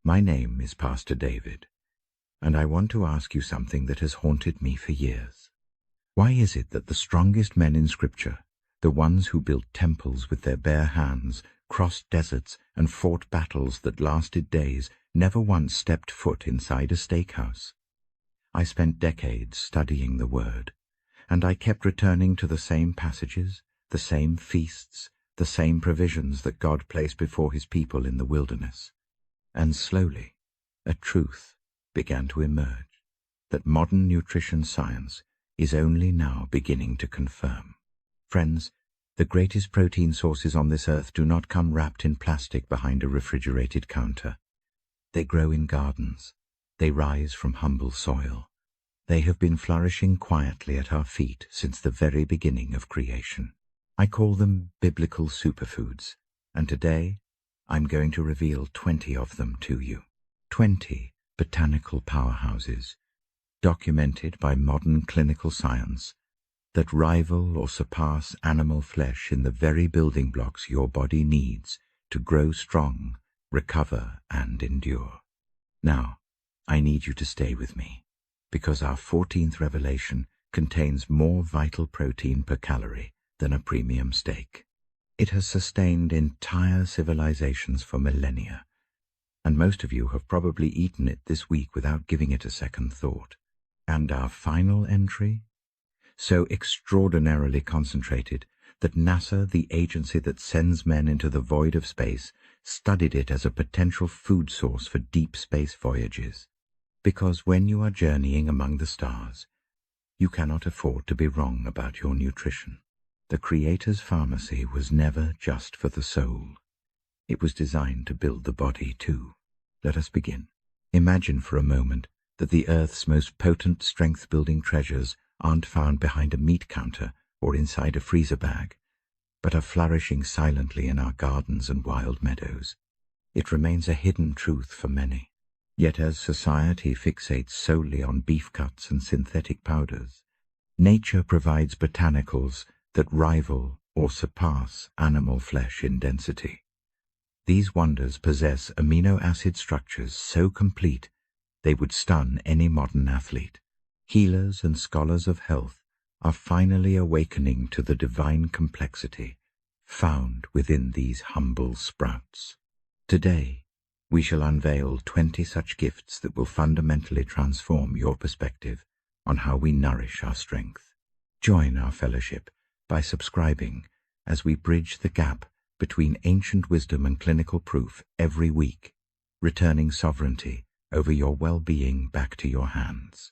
My name is Pastor David, and I want to ask you something that has haunted me for years. Why is it that the strongest men in Scripture, the ones who built temples with their bare hands, crossed deserts, and fought battles that lasted days, never once stepped foot inside a steakhouse? I spent decades studying the Word, and I kept returning to the same passages, the same feasts, the same provisions that God placed before his people in the wilderness. And slowly, a truth began to emerge that modern nutrition science is only now beginning to confirm. Friends, the greatest protein sources on this earth do not come wrapped in plastic behind a refrigerated counter. They grow in gardens. They rise from humble soil. They have been flourishing quietly at our feet since the very beginning of creation. I call them biblical superfoods, and today I'm going to reveal 20 of them to you. 20 botanical powerhouses, documented by modern clinical science, that rival or surpass animal flesh in the very building blocks your body needs to grow strong, recover, and endure. Now, I need you to stay with me, because our 14th revelation contains more vital protein per calorie than a premium steak. It has sustained entire civilizations for millennia, and most of you have probably eaten it this week without giving it a second thought. And our final entry? So extraordinarily concentrated that NASA, the agency that sends men into the void of space, studied it as a potential food source for deep space voyages. Because when you are journeying among the stars, you cannot afford to be wrong about your nutrition. The Creator's pharmacy was never just for the soul. It was designed to build the body too. Let us begin. Imagine for a moment that the Earth's most potent strength-building treasures aren't found behind a meat counter or inside a freezer bag, but are flourishing silently in our gardens and wild meadows. It remains a hidden truth for many. Yet as society fixates solely on beef cuts and synthetic powders, nature provides botanicals that rival or surpass animal flesh in density. These wonders possess amino acid structures so complete they would stun any modern athlete. Healers and scholars of health are finally awakening to the divine complexity found within these humble sprouts. Today, we shall unveil 20 such gifts that will fundamentally transform your perspective on how we nourish our strength. Join our fellowship by subscribing as we bridge the gap between ancient wisdom and clinical proof every week, returning sovereignty over your well-being back to your hands.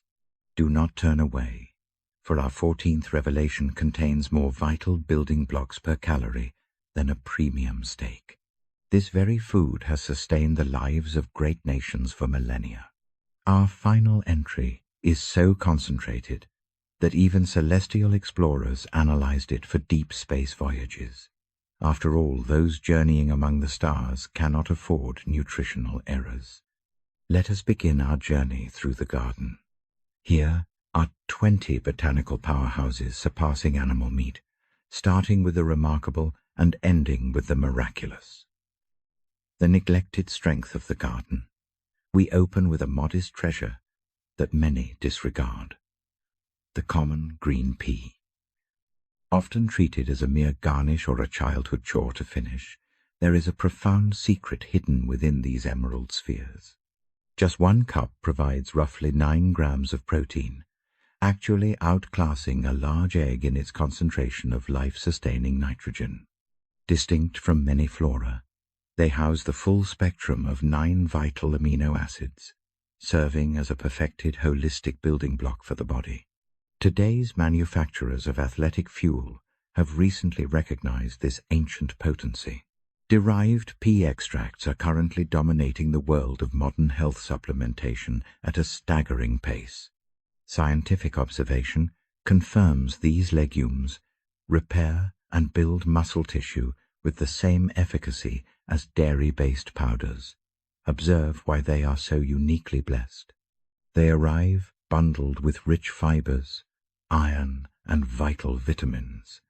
Do not turn away, for our 14th revelation contains more vital building blocks per calorie than a premium steak. This very food has sustained the lives of great nations for millennia. Our final entry is so concentrated that even celestial explorers analyzed it for deep space voyages. After all, those journeying among the stars cannot afford nutritional errors. Let us begin our journey through the garden. Here are 20 botanical powerhouses surpassing animal meat, starting with the remarkable and ending with the miraculous. The neglected strength of the garden. We open with a modest treasure that many disregard. The common green pea. Often treated as a mere garnish or a childhood chore to finish, there is a profound secret hidden within these emerald spheres. Just 1 cup provides roughly 9 grams of protein, actually outclassing a large egg in its concentration of life-sustaining nitrogen. Distinct from many flora, they house the full spectrum of 9 vital amino acids, serving as a perfected holistic building block for the body. Today's manufacturers of athletic fuel have recently recognized this ancient potency. Derived pea extracts are currently dominating the world of modern health supplementation at a staggering pace. Scientific observation confirms these legumes repair and build muscle tissue with the same efficacy as dairy-based powders. Observe why they are so uniquely blessed. They arrive bundled with rich fibers, iron, and vital vitamins.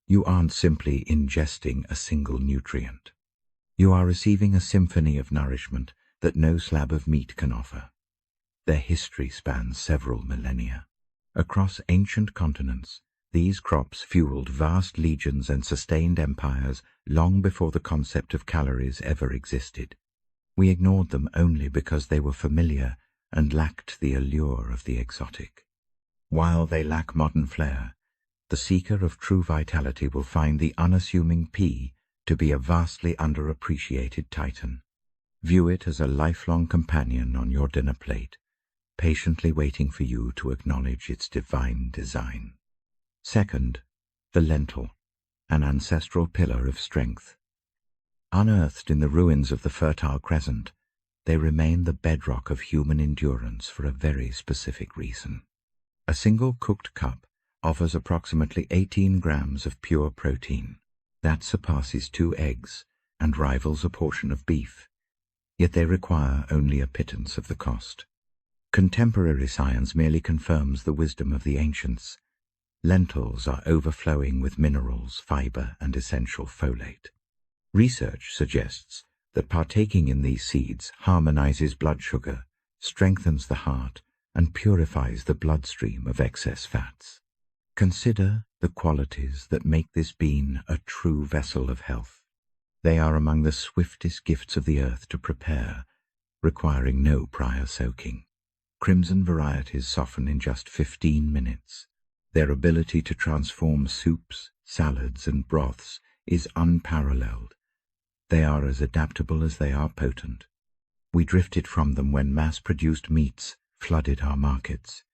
You aren't simply ingesting a single nutrient. You are receiving a symphony of nourishment that no slab of meat can offer. Their history spans several millennia. Across ancient continents, these crops fueled vast legions and sustained empires long before the concept of calories ever existed. We ignored them only because they were familiar and lacked the allure of the exotic. While they lack modern flair, the seeker of true vitality will find the unassuming pea to be a vastly underappreciated titan. View it as a lifelong companion on your dinner plate, patiently waiting for you to acknowledge its divine design. Second, the lentil, an ancestral pillar of strength. Unearthed in the ruins of the Fertile Crescent, they remain the bedrock of human endurance for a very specific reason. A single cooked cup offers approximately 18 grams of pure protein. That surpasses 2 eggs and rivals a portion of beef, yet they require only a pittance of the cost. Contemporary science merely confirms the wisdom of the ancients. Lentils are overflowing with minerals, fiber, and essential folate. Research suggests that partaking in these seeds harmonizes blood sugar, strengthens the heart, and purifies the bloodstream of excess fats. Consider the qualities that make this bean a true vessel of health. They are among the swiftest gifts of the earth to prepare, requiring no prior soaking. Crimson varieties soften in just 15 minutes. Their ability to transform soups, salads, and broths is unparalleled. They are as adaptable as they are potent. We drifted from them when mass-produced meats flooded our markets.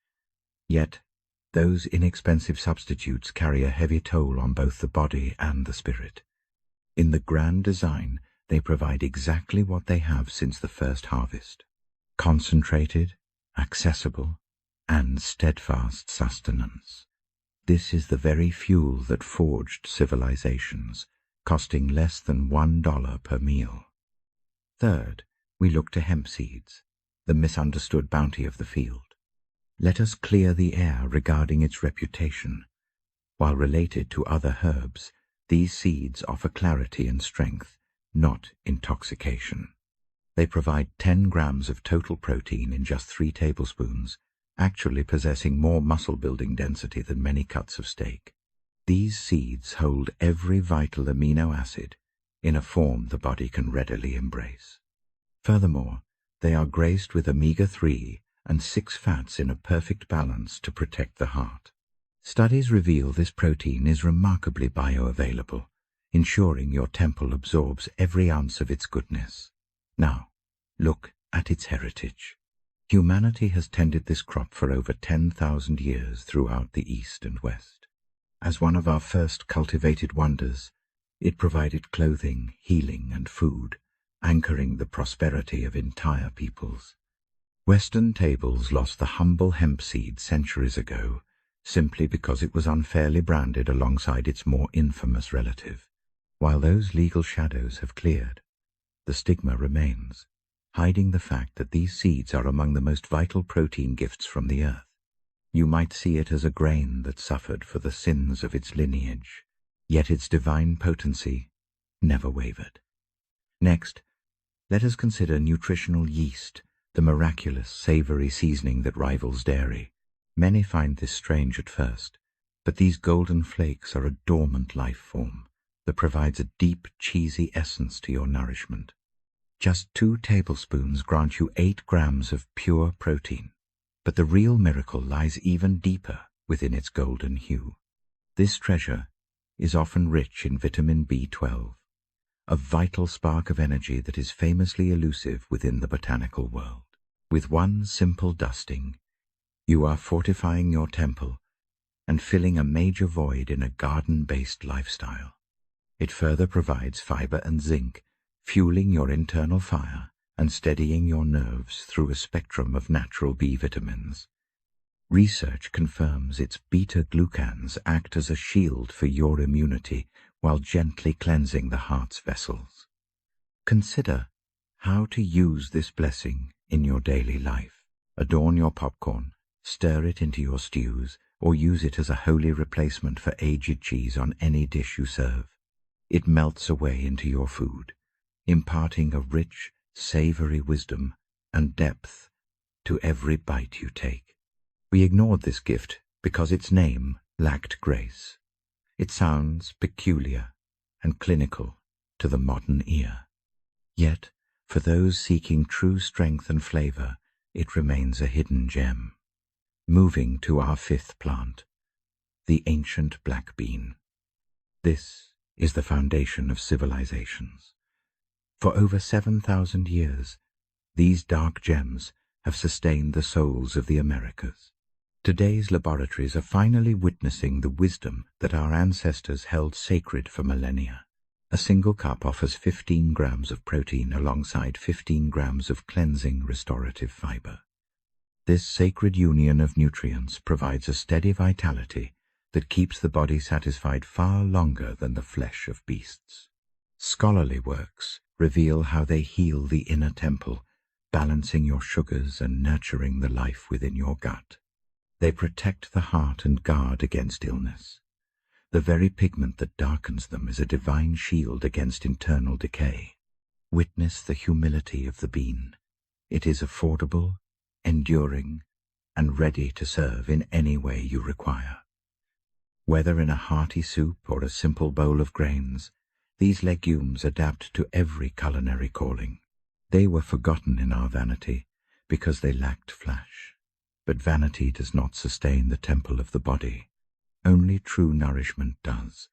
Yet, those inexpensive substitutes carry a heavy toll on both the body and the spirit. In the grand design, they provide exactly what they have since the first harvest: concentrated, accessible, and steadfast sustenance. This is the very fuel that forged civilizations, costing less than $1 per meal. Third, we look to hemp seeds, the misunderstood bounty of the field. Let us clear the air regarding its reputation. While related to other herbs, these seeds offer clarity and strength, not intoxication. They provide 10 grams of total protein in just 3 tablespoons, actually possessing more muscle-building density than many cuts of steak. These seeds hold every vital amino acid in a form the body can readily embrace. Furthermore, they are graced with omega-3 and 6 fats in a perfect balance to protect the heart. Studies reveal this protein is remarkably bioavailable, ensuring your temple absorbs every ounce of its goodness. Now, look at its heritage. Humanity has tended this crop for over 10,000 years throughout the East and West. As one of our first cultivated wonders, it provided clothing, healing, and food, anchoring the prosperity of entire peoples. Western tables lost the humble hemp seed centuries ago simply because it was unfairly branded alongside its more infamous relative. While those legal shadows have cleared, the stigma remains, hiding the fact that these seeds are among the most vital protein gifts from the earth. You might see it as a grain that suffered for the sins of its lineage, yet its divine potency never wavered. Next, let us consider nutritional yeast, the miraculous savory seasoning that rivals dairy. Many find this strange at first, but these golden flakes are a dormant life form that provides a deep, cheesy essence to your nourishment. Just 2 tablespoons grant you 8 grams of pure protein, but the real miracle lies even deeper within its golden hue. This treasure is often rich in vitamin B12, a vital spark of energy that is famously elusive within the botanical world. With one simple dusting, you are fortifying your temple and filling a major void in a garden-based lifestyle. It further provides fiber and zinc, fueling your internal fire and steadying your nerves through a spectrum of natural B vitamins. Research confirms its beta-glucans act as a shield for your immunity while gently cleansing the heart's vessels. Consider how to use this blessing in your daily life. Adorn your popcorn, stir it into your stews, or use it as a holy replacement for aged cheese on any dish you serve. It melts away into your food, imparting a rich, savory wisdom, and depth to every bite you take. We ignored this gift because its name lacked grace. It sounds peculiar and clinical to the modern ear. Yet, for those seeking true strength and flavor, it remains a hidden gem. Moving to our fifth plant, the ancient black bean. This is the foundation of civilizations. For over 7,000 years, these dark gems have sustained the souls of the Americas. Today's laboratories are finally witnessing the wisdom that our ancestors held sacred for millennia. A single cup offers 15 grams of protein alongside 15 grams of cleansing restorative fiber. This sacred union of nutrients provides a steady vitality that keeps the body satisfied far longer than the flesh of beasts. Scholarly works reveal how they heal the inner temple, balancing your sugars and nurturing the life within your gut. They protect the heart and guard against illness. The very pigment that darkens them is a divine shield against internal decay. Witness the humility of the bean. It is affordable, enduring, and ready to serve in any way you require. Whether in a hearty soup or a simple bowl of grains, these legumes adapt to every culinary calling. They were forgotten in our vanity because they lacked flash. But vanity does not sustain the temple of the body. Only true nourishment does.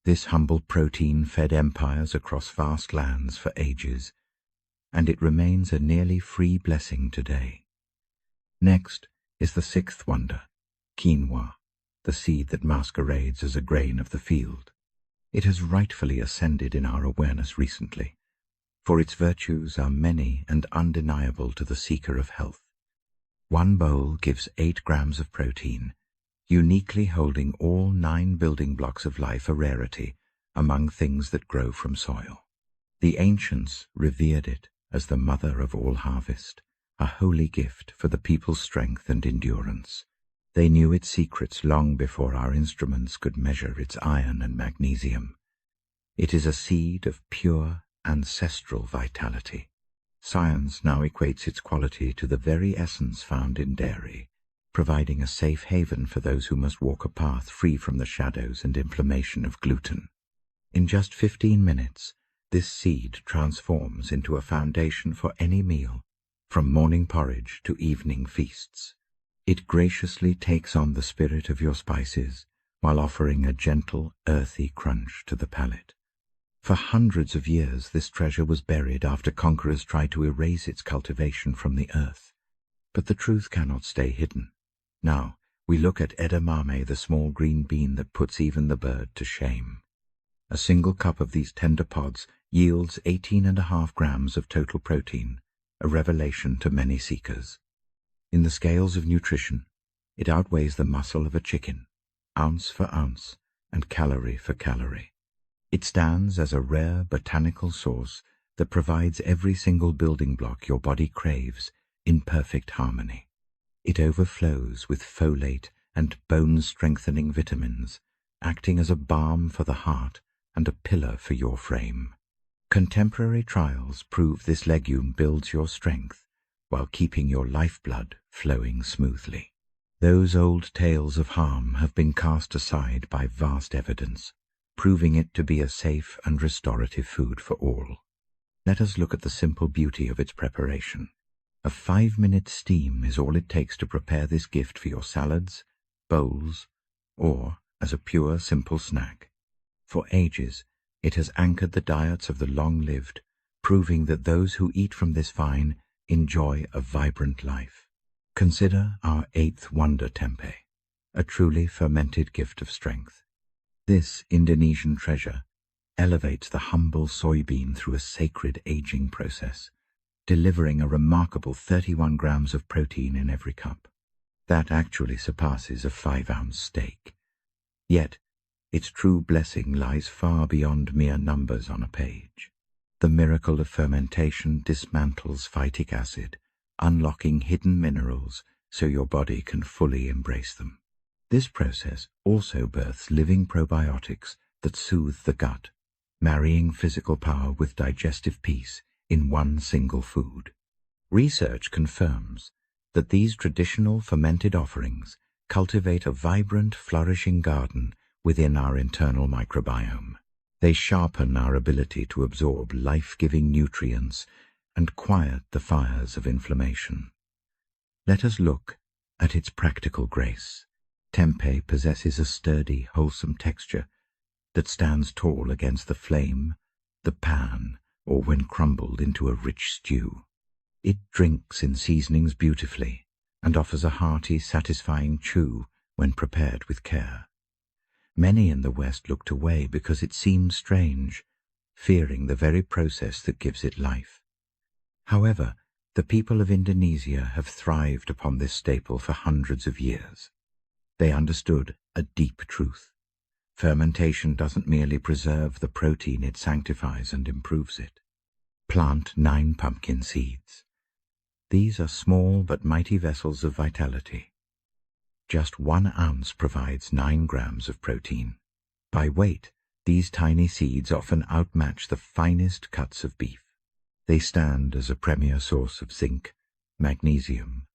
This humble protein fed empires across vast lands for ages, and it remains a nearly free blessing today. Next is the sixth wonder, quinoa, the seed that masquerades as a grain of the field. It has rightfully ascended in our awareness recently, for its virtues are many and undeniable to the seeker of health. One bowl gives 8 grams of protein, uniquely holding all 9 building blocks of life, a rarity among things that grow from soil. The ancients revered it as the mother of all harvest, a holy gift for the people's strength and endurance. They knew its secrets long before our instruments could measure its iron and magnesium. It is a seed of pure, ancestral vitality. Science now equates its quality to the very essence found in dairy, providing a safe haven for those who must walk a path free from the shadows and inflammation of gluten. In just 15 minutes, this seed transforms into a foundation for any meal, from morning porridge to evening feasts. It graciously takes on the spirit of your spices, while offering a gentle, earthy crunch to the palate. For hundreds of years this treasure was buried after conquerors tried to erase its cultivation from the earth. But the truth cannot stay hidden. Now we look at edamame, the small green bean that puts even the bird to shame. A single cup of these tender pods yields 18.5 grams of total protein, a revelation to many seekers. In the scales of nutrition, it outweighs the muscle of a chicken, ounce for ounce and calorie for calorie. It stands as a rare botanical source that provides every single building block your body craves in perfect harmony. It overflows with folate and bone-strengthening vitamins, acting as a balm for the heart and a pillar for your frame. Contemporary trials prove this legume builds your strength while keeping your lifeblood flowing smoothly. Those old tales of harm have been cast aside by vast evidence, proving it to be a safe and restorative food for all. Let us look at the simple beauty of its preparation. A 5-minute steam is all it takes to prepare this gift for your salads, bowls, or as a pure, simple snack. For ages, it has anchored the diets of the long-lived, proving that those who eat from this vine enjoy a vibrant life. Consider our 8th wonder, tempeh, a truly fermented gift of strength. This Indonesian treasure elevates the humble soybean through a sacred aging process, delivering a remarkable 31 grams of protein in every cup. That actually surpasses a 5-ounce steak. Yet, its true blessing lies far beyond mere numbers on a page. The miracle of fermentation dismantles phytic acid, unlocking hidden minerals so your body can fully embrace them. This process also births living probiotics that soothe the gut, marrying physical power with digestive peace in one single food. Research confirms that these traditional fermented offerings cultivate a vibrant, flourishing garden within our internal microbiome. They sharpen our ability to absorb life-giving nutrients and quiet the fires of inflammation. Let us look at its practical grace. Tempeh possesses a sturdy, wholesome texture that stands tall against the flame, the pan, or when crumbled into a rich stew. It drinks in seasonings beautifully and offers a hearty, satisfying chew when prepared with care. Many in the West looked away because it seemed strange, fearing the very process that gives it life. However, the people of Indonesia have thrived upon this staple for hundreds of years. They understood a deep truth. Fermentation doesn't merely preserve the protein, it sanctifies and improves it. Plant 9 pumpkin seeds. These are small but mighty vessels of vitality. Just 1 ounce provides 9 grams of protein. By weight, these tiny seeds often outmatch the finest cuts of beef. They stand as a premier source of zinc, magnesium,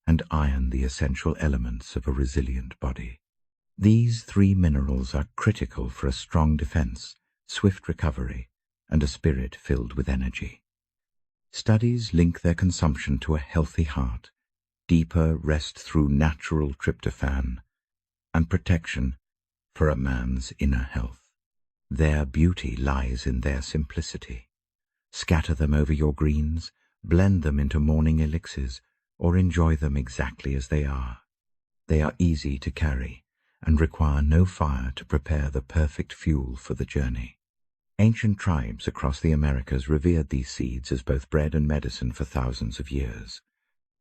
and iron, the essential elements of a resilient body. These 3 minerals are critical for a strong defense, swift recovery, and a spirit filled with energy. Studies link their consumption to a healthy heart, deeper rest through natural tryptophan, and protection for a man's inner health. Their beauty lies in their simplicity. Scatter them over your greens, blend them into morning elixirs, or enjoy them exactly as they are. They are easy to carry and require no fire to prepare the perfect fuel for the journey. Ancient tribes across the Americas revered these seeds as both bread and medicine for thousands of years.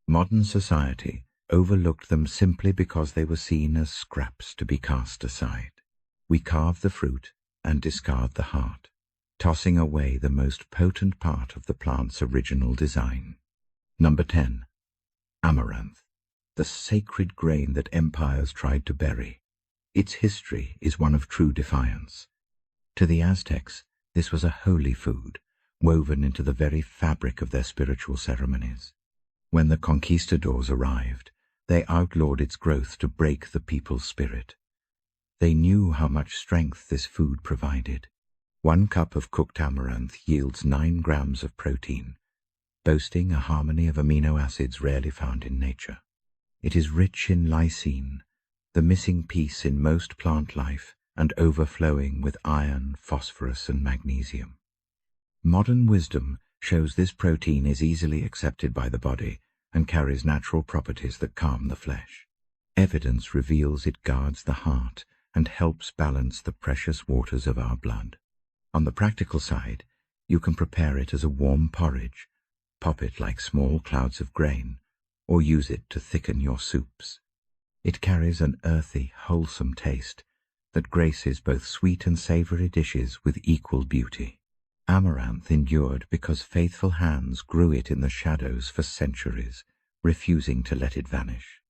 Modern society overlooked them simply because they were seen as scraps to be cast aside. We carve the fruit and discard the heart, tossing away the most potent part of the plant's original design. Number 10. Amaranth, the sacred grain that empires tried to bury. Its history is one of true defiance. To the Aztecs, this was a holy food, woven into the very fabric of their spiritual ceremonies. When the conquistadors arrived, they outlawed its growth to break the people's spirit. They knew how much strength this food provided. 1 cup of cooked amaranth yields 9 grams of protein, boasting a harmony of amino acids rarely found in nature. It is rich in lysine, the missing piece in most plant life, and overflowing with iron, phosphorus, and magnesium. Modern wisdom shows this protein is easily accepted by the body and carries natural properties that calm the flesh. Evidence reveals it guards the heart and helps balance the precious waters of our blood. On the practical side, you can prepare it as a warm porridge, pop it like small clouds of grain, or use it to thicken your soups. It carries an earthy, wholesome taste that graces both sweet and savory dishes with equal beauty. Amaranth endured because faithful hands grew it in the shadows for centuries, refusing to let it vanish.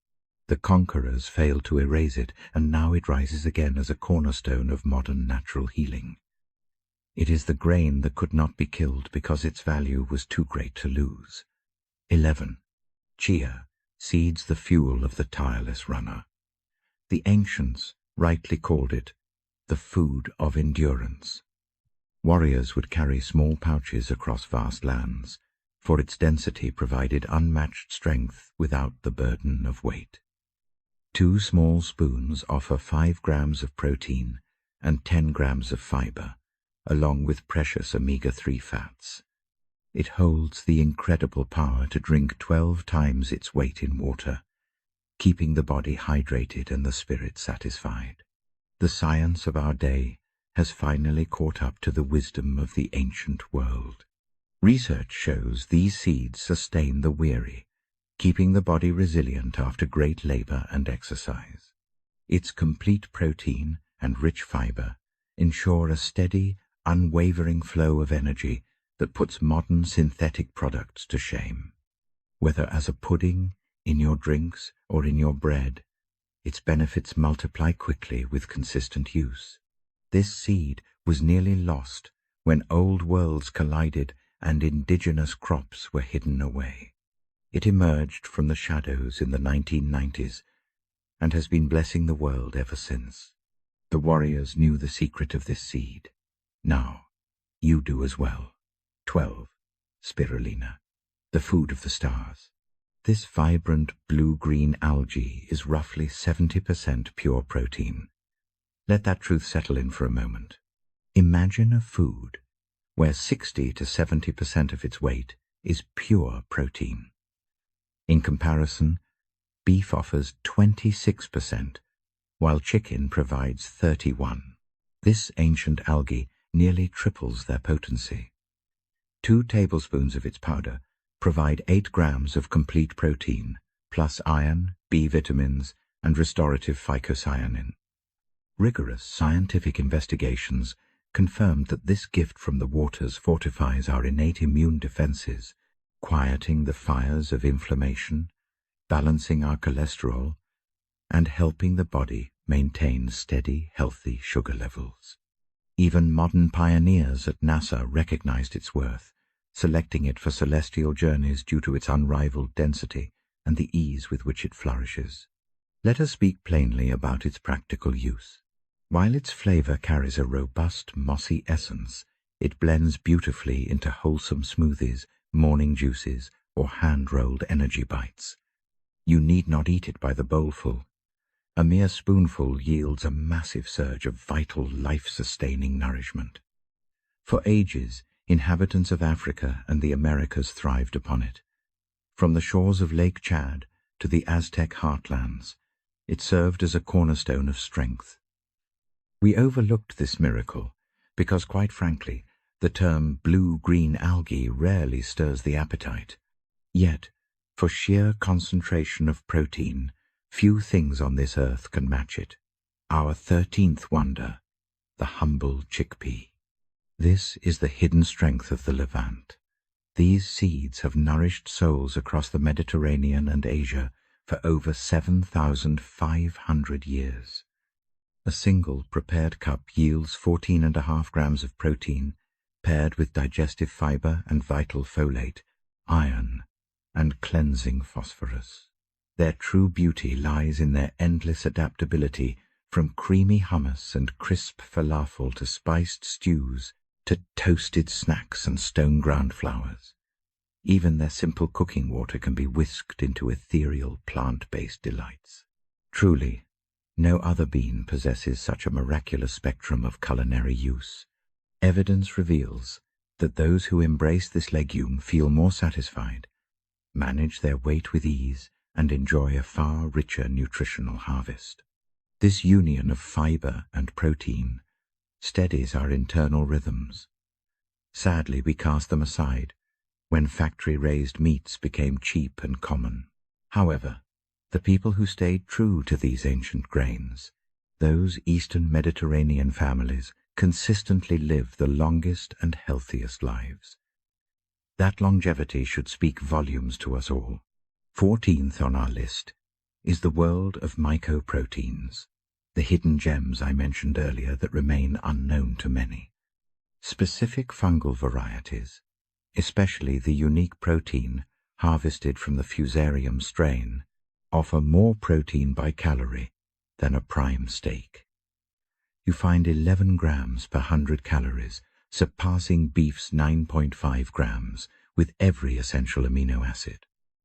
The conquerors failed to erase it, and now it rises again as a cornerstone of modern natural healing. It is the grain that could not be killed because its value was too great to lose. 11. Chia, seeds the fuel of the tireless runner. The ancients rightly called it the food of endurance. Warriors would carry small pouches across vast lands, for its density provided unmatched strength without the burden of weight. 2 small spoons offer 5 grams of protein and 10 grams of fiber, along with precious omega-3 fats. It holds the incredible power to drink 12 times its weight in water, keeping the body hydrated and the spirit satisfied. The science of our day has finally caught up to the wisdom of the ancient world. Research shows these seeds sustain the weary, keeping the body resilient after great labor and exercise. Its complete protein and rich fiber ensure a steady, unwavering flow of energy that puts modern synthetic products to shame. Whether as a pudding, in your drinks, or in your bread, its benefits multiply quickly with consistent use. This seed was nearly lost when old worlds collided and indigenous crops were hidden away. It emerged from the shadows in the 1990s and has been blessing the world ever since. The warriors knew the secret of this seed. Now, you do as well. 12. Spirulina, the food of the stars. This vibrant blue-green algae is roughly 70% pure protein. Let that truth settle in for a moment. Imagine a food where 60 to 70% of its weight is pure protein. In comparison, beef offers 26%, while chicken provides 31%. This ancient algae nearly triples their potency. 2 tablespoons of its powder provide 8 grams of complete protein, plus iron, B vitamins, and restorative phycocyanin. Rigorous scientific investigations confirmed that this gift from the waters fortifies our innate immune defenses, quieting the fires of inflammation, balancing our cholesterol, and helping the body maintain steady, healthy sugar levels. Even modern pioneers at NASA recognized its worth, selecting it for celestial journeys due to its unrivaled density and the ease with which it flourishes. Let us speak plainly about its practical use. While its flavor carries a robust, mossy essence, it blends beautifully into wholesome smoothies, morning juices, or hand-rolled energy bites. You need not eat it by the bowlful. A mere spoonful yields a massive surge of vital, life-sustaining nourishment. For ages, inhabitants of Africa and the Americas thrived upon it. From the shores of Lake Chad to the Aztec heartlands, it served as a cornerstone of strength. We overlooked this miracle because, quite frankly, the term blue-green algae rarely stirs the appetite. Yet, for sheer concentration of protein, few things on this earth can match it. Our 13th wonder, the humble chickpea. This is the hidden strength of the Levant. These seeds have nourished souls across the Mediterranean and Asia for over 7,500 years. A single prepared cup yields 14.5 grams of protein, paired with digestive fiber and vital folate, iron, and cleansing phosphorus. Their true beauty lies in their endless adaptability, from creamy hummus and crisp falafel to spiced stews to toasted snacks and stone-ground flours. Even their simple cooking water can be whisked into ethereal plant-based delights. Truly, no other bean possesses such a miraculous spectrum of culinary use. Evidence reveals that those who embrace this legume feel more satisfied, manage their weight with ease, and enjoy a far richer nutritional harvest. This union of fiber and protein steadies our internal rhythms. Sadly, we cast them aside when factory-raised meats became cheap and common. However, the people who stayed true to these ancient grains, those Eastern Mediterranean families, consistently live the longest and healthiest lives. That longevity should speak volumes to us all. 14th on our list is the world of mycoproteins, the hidden gems I mentioned earlier that remain unknown to many. Specific fungal varieties, especially the unique protein harvested from the Fusarium strain, offer more protein by calorie than a prime steak. You find 11 grams per 100 calories, surpassing beef's 9.5 grams, with every essential amino acid.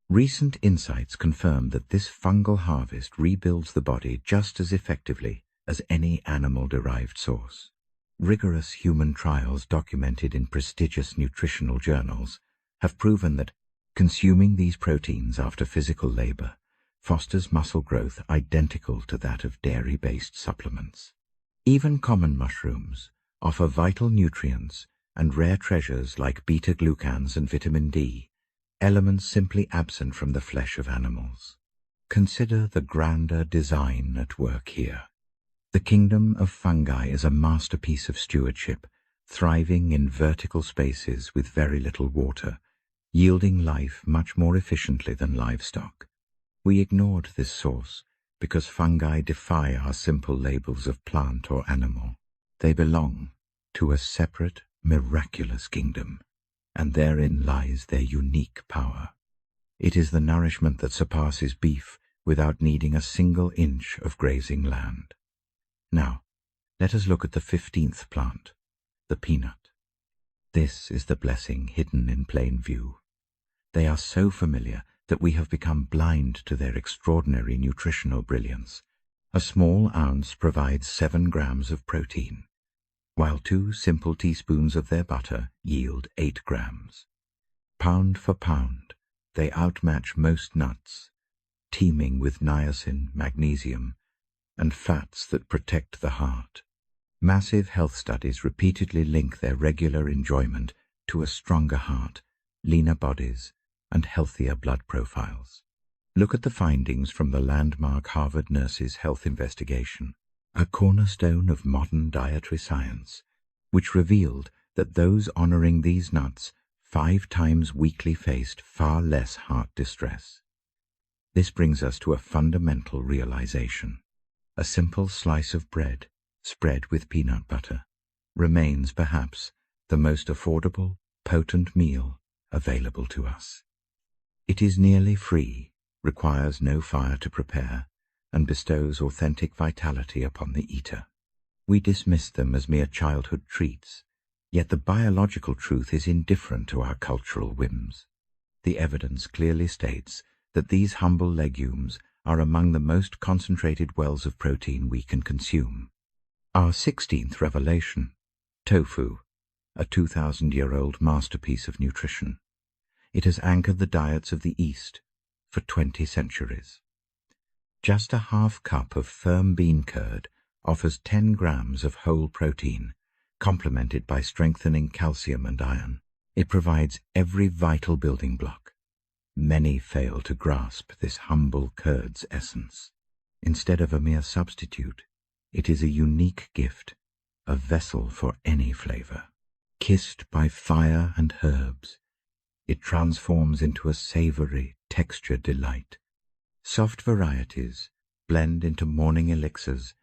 Recent insights confirm that this fungal harvest rebuilds the body just as effectively as any animal-derived source. Rigorous human trials documented in prestigious nutritional journals have proven that consuming these proteins after physical labor fosters muscle growth identical to that of dairy-based supplements. Even common mushrooms offer vital nutrients and rare treasures like beta-glucans and vitamin D, elements simply absent from the flesh of animals. Consider the grander design at work here. The kingdom of fungi is a masterpiece of stewardship, thriving in vertical spaces with very little water, yielding life much more efficiently than livestock. We ignored this source because fungi defy our simple labels of plant or animal. They belong to a separate, miraculous kingdom. and therein lies their unique power. It is the nourishment that surpasses beef without needing a single inch of grazing land. Now, let us look at the 15th plant, the peanut. This is the blessing hidden in plain view. They are so familiar that we have become blind to their extraordinary nutritional brilliance. A small ounce provides 7 grams of protein, while 2 simple teaspoons of their butter yield 8 grams. Pound for pound, they outmatch most nuts, teeming with niacin, magnesium, and fats that protect the heart. Massive health studies repeatedly link their regular enjoyment to a stronger heart, leaner bodies, and healthier blood profiles. Look at the findings from the landmark Harvard Nurses Health Investigation, a cornerstone of modern dietary science, which revealed that those honoring these nuts 5 times weekly faced far less heart distress. This brings us to a fundamental realization. A simple slice of bread, spread with peanut butter, remains perhaps the most affordable, potent meal available to us. It is nearly free, requires no fire to prepare, and bestows authentic vitality upon the eater. We dismiss them as mere childhood treats, yet the biological truth is indifferent to our cultural whims. The evidence clearly states that these humble legumes are among the most concentrated wells of protein we can consume. Our 16th revelation, tofu, a 2,000-year-old masterpiece of nutrition. It has anchored the diets of the East for 20 centuries. Just a half cup of firm bean curd offers 10 grams of whole protein, complemented by strengthening calcium and iron. It provides every vital building block. Many fail to grasp this humble curd's essence. Instead of a mere substitute, it is a unique gift, a vessel for any flavor. Kissed by fire and herbs, it transforms into a savory, textured delight. Soft varieties blend into morning elixirs,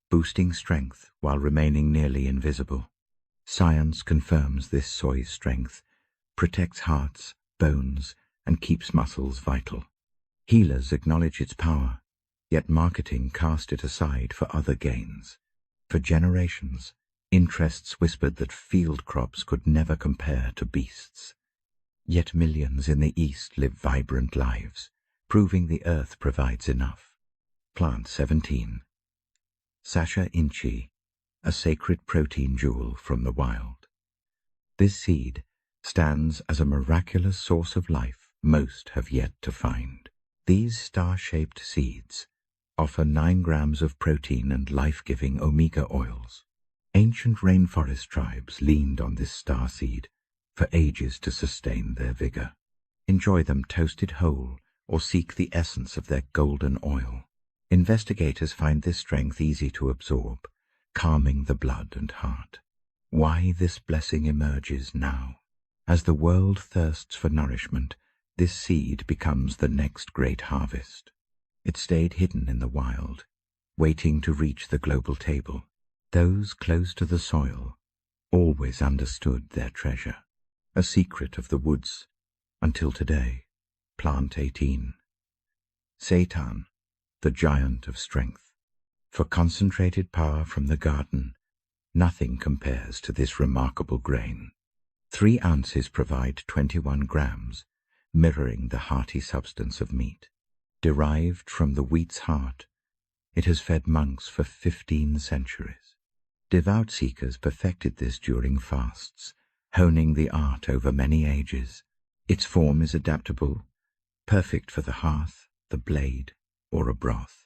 boosting strength while remaining nearly invisible. Science confirms this soy's strength, protects hearts, bones, and keeps muscles vital. Healers acknowledge its power, yet marketing cast it aside for other gains. For generations, interests whispered that field crops could never compare to beasts. Yet millions in the East live vibrant lives, proving the earth provides enough. Plant 17. Sacha Inchi, a sacred protein jewel from the wild. This seed stands as a miraculous source of life most have yet to find. These star-shaped seeds offer 9 grams of protein and life-giving omega oils. Ancient rainforest tribes leaned on this star seed for ages to sustain their vigor. Enjoy them toasted whole or seek the essence of their golden oil. Investigators find this strength easy to absorb, calming the blood and heart. Why this blessing emerges now? As the world thirsts for nourishment, this seed becomes the next great harvest. It stayed hidden in the wild, waiting to reach the global table. Those close to the soil always understood their treasure, a secret of the woods, until today. Plant 18. Seitan, the giant of strength. For concentrated power from the garden, nothing compares to this remarkable grain. 3 ounces provide 21 grams, mirroring the hearty substance of meat. Derived from the wheat's heart, it has fed monks for 15 centuries. Devout seekers perfected this during fasts, honing the art over many ages. Its form is adaptable, perfect for the hearth, the blade, or a broth.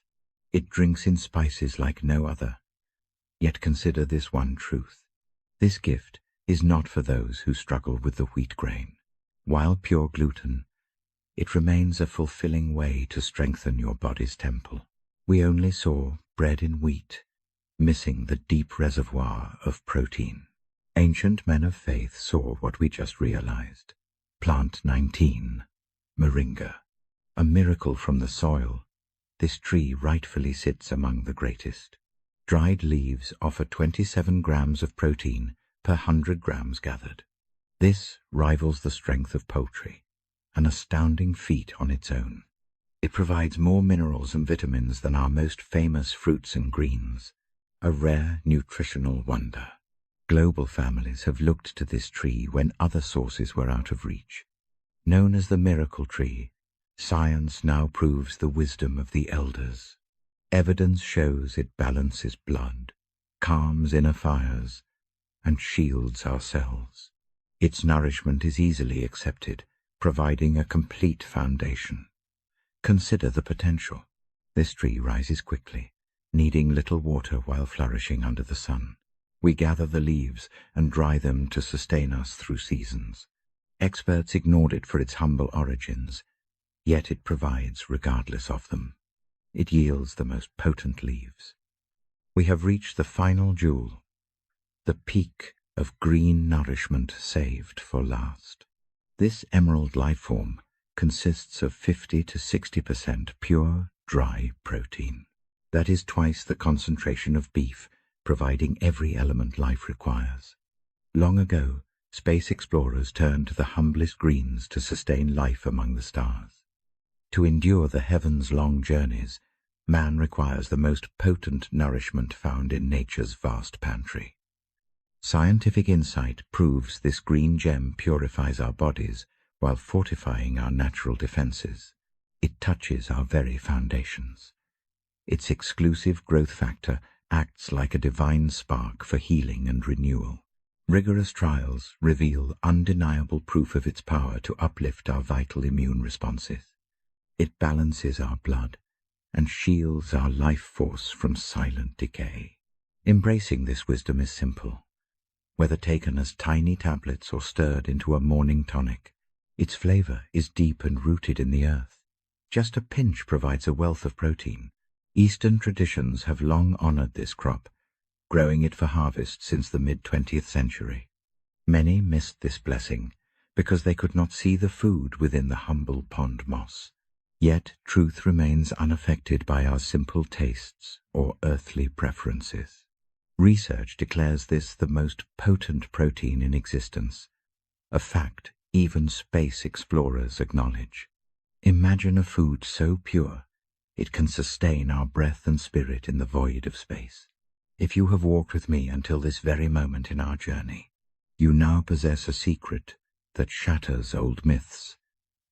It drinks in spices like no other. Yet consider this one truth. This gift is not for those who struggle with the wheat grain. While pure gluten, it remains a fulfilling way to strengthen your body's temple. We only saw bread in wheat, missing the deep reservoir of protein. Ancient men of faith saw what we just realized. Plant 19. Moringa. A miracle from the soil, this tree rightfully sits among the greatest. Dried leaves offer 27 grams of protein per 100 grams gathered. This rivals the strength of poultry, an astounding feat on its own. It provides more minerals and vitamins than our most famous fruits and greens, a rare nutritional wonder. Global families have looked to this tree when other sources were out of reach. Known as the miracle tree, science now proves the wisdom of the elders. Evidence shows it balances blood, calms inner fires, and shields our cells. Its nourishment is easily accepted, providing a complete foundation. Consider the potential. This tree rises quickly, needing little water while flourishing under the sun. We gather the leaves and dry them to sustain us through seasons. Experts ignored it for its humble origins, yet it provides regardless of them. It yields the most potent leaves. We have reached the final jewel, the peak of green nourishment saved for last. This emerald lifeform consists of 50 to 60% pure, dry protein. That is twice the concentration of beef, providing every element life requires. Long ago, space explorers turned to the humblest greens to sustain life among the stars. To endure the heavens' long journeys, man requires the most potent nourishment found in nature's vast pantry. Scientific insight proves this green gem purifies our bodies while fortifying our natural defenses. It touches our very foundations. Its exclusive growth factor acts like a divine spark for healing and renewal. Rigorous trials reveal undeniable proof of its power to uplift our vital immune responses. It balances our blood and shields our life force from silent decay. Embracing this wisdom is simple. Whether taken as tiny tablets or stirred into a morning tonic, its flavor is deep and rooted in the earth. Just a pinch provides a wealth of protein. Eastern traditions have long honored this crop, growing it for harvest since the mid-20th century. Many missed this blessing because they could not see the food within the humble pond moss. Yet truth remains unaffected by our simple tastes or earthly preferences. Research declares this the most potent protein in existence, a fact even space explorers acknowledge. Imagine a food so pure it can sustain our breath and spirit in the void of space. If you have walked with me until this very moment in our journey, you now possess a secret that shatters old myths.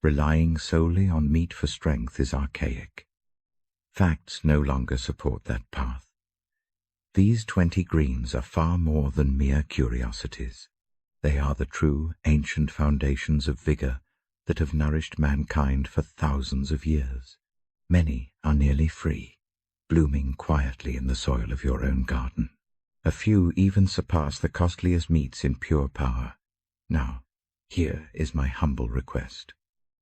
Relying solely on meat for strength is archaic. Facts no longer support that path. These 20 greens are far more than mere curiosities. They are the true, ancient foundations of vigor that have nourished mankind for thousands of years. Many are nearly free, blooming quietly in the soil of your own garden. A few even surpass the costliest meats in pure power. Now, here is my humble request.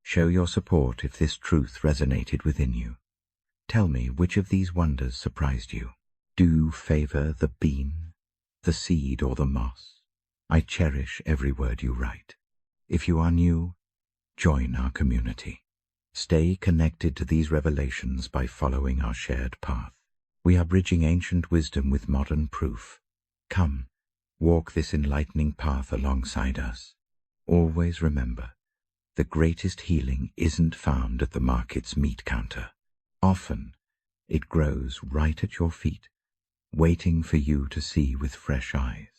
Show your support if this truth resonated within you. Tell me which of these wonders surprised you. Do you favor the bean, the seed, or the moss? I cherish every word you write. If you are new, join our community. Stay connected to these revelations by following our shared path. We are bridging ancient wisdom with modern proof. Come, walk this enlightening path alongside us. Always remember, the greatest healing isn't found at the market's meat counter. Often, it grows right at your feet, waiting for you to see with fresh eyes.